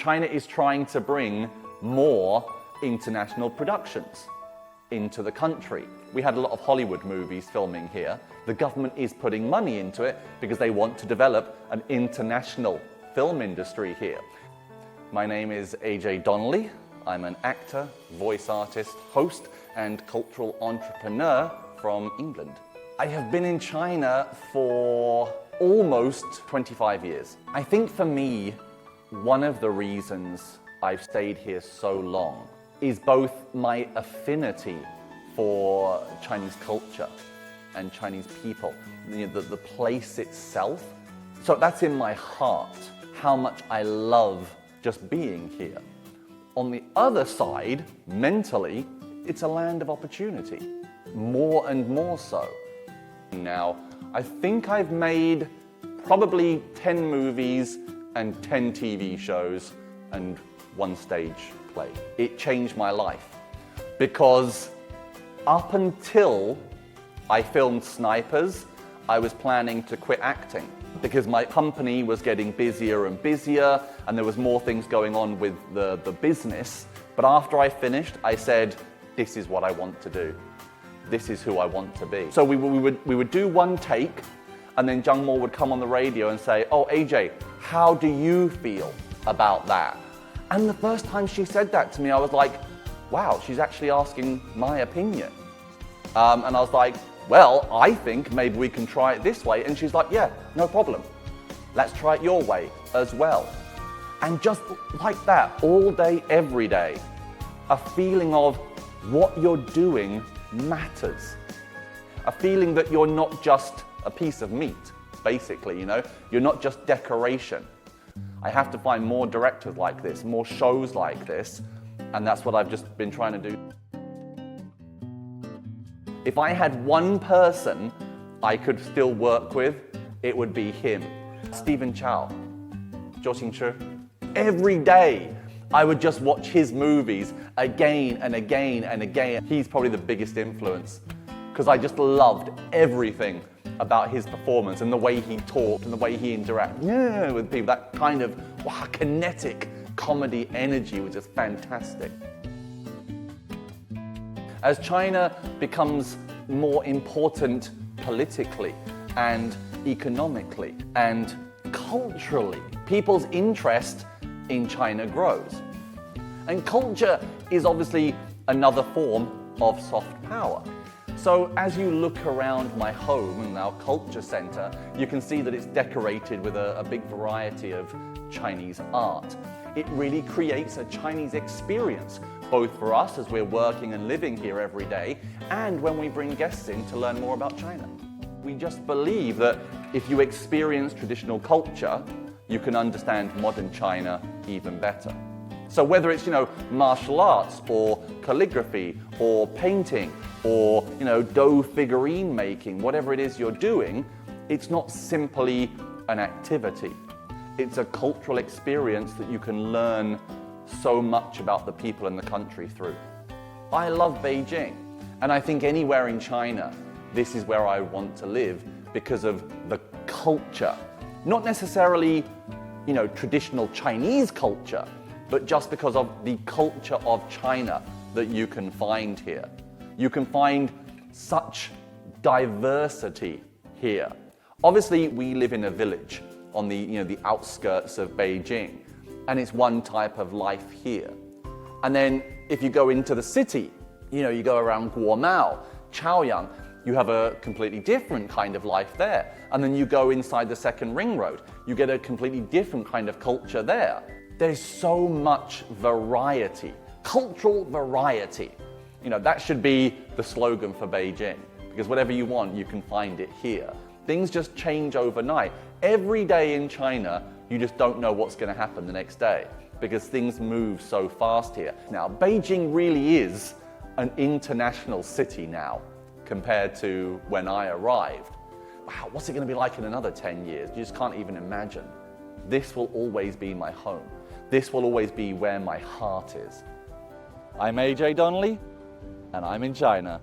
China is trying to bring more international productions into the country. We had a lot of Hollywood movies filming here. The government is putting money into it because they want to develop an international film industry here. My name is AJ Donnelly. I'm an actor, voice artist, host, and cultural entrepreneur from England. I have been in China for almost 25 years. I think for me, one of the reasons I've stayed here so long is both my affinity for Chinese culture and Chinese people, the place itself. So that's in my heart, how much I love just being here. On the other side, mentally, it's a land of opportunity, more and more so. Now, I think I've made probably 10 movies and 10 TV shows and 1 stage play. It changed my life because up until I filmed Snipers, I was planning to quit acting because my company was getting busier and busier and there was more things going on with the business. But after I finished, I said, this is what I want to do. This is who I want to be. So we would do 1 take and then Jung Mo would come on the radio and say, oh AJ, how do you feel about that? And the first time she said that to me, I was like, wow, she's actually asking my opinion. And I was like, well, I think maybe we can try it this way. And she's like, yeah, no problem. Let's try it your way as well. And just like that, all day, every day, a feeling of what you're doing matters. A feeling that you're not just a piece of meat, basically, you know? You're not just decoration. I have to find more directors like this, more shows like this, and that's what I've just been trying to do. If I had one person I could still work with, it would be him. Stephen Chow, Zhou Xingchi. Every day, I would just watch his movies again and again and again. He's probably the biggest influence because I just loved everything about his performance and the way he talked and the way he interacted with people. That kind of kinetic comedy energy was just fantastic. As China becomes more important politically and economically and culturally, people's interest in China grows. And culture is obviously another form of soft power. So as you look around my home and our culture center, you can see that it's decorated with a big variety of Chinese art. It really creates a Chinese experience, both for us as we're working and living here every day, and when we bring guests in to learn more about China. We just believe that if you experience traditional culture, you can understand modern China even better. So whether it's, martial arts or calligraphy or painting or, dough figurine making, whatever it is you're doing, it's not simply an activity. It's a cultural experience that you can learn so much about the people in the country through. I love Beijing, and I think anywhere in China, this is where I want to live because of the culture. Not necessarily, traditional Chinese culture, but just because of the culture of China that you can find here. You can find such diversity here. Obviously, we live in a village on the outskirts of Beijing, and it's one type of life here. And then if you go into the city, you go around Guomao, Chaoyang, you have a completely different kind of life there. And then you go inside the second ring road, you get a completely different kind of culture there. There's so much variety, cultural variety. That should be the slogan for Beijing, because whatever you want, you can find it here. Things just change overnight. Every day in China, you just don't know what's going to happen the next day because things move so fast here. Now, Beijing really is an international city now compared to when I arrived. Wow, what's it going to be like in another 10 years? You just can't even imagine. This will always be my home. This will always be where my heart is. I'm AJ Donnelly, and I'm in China.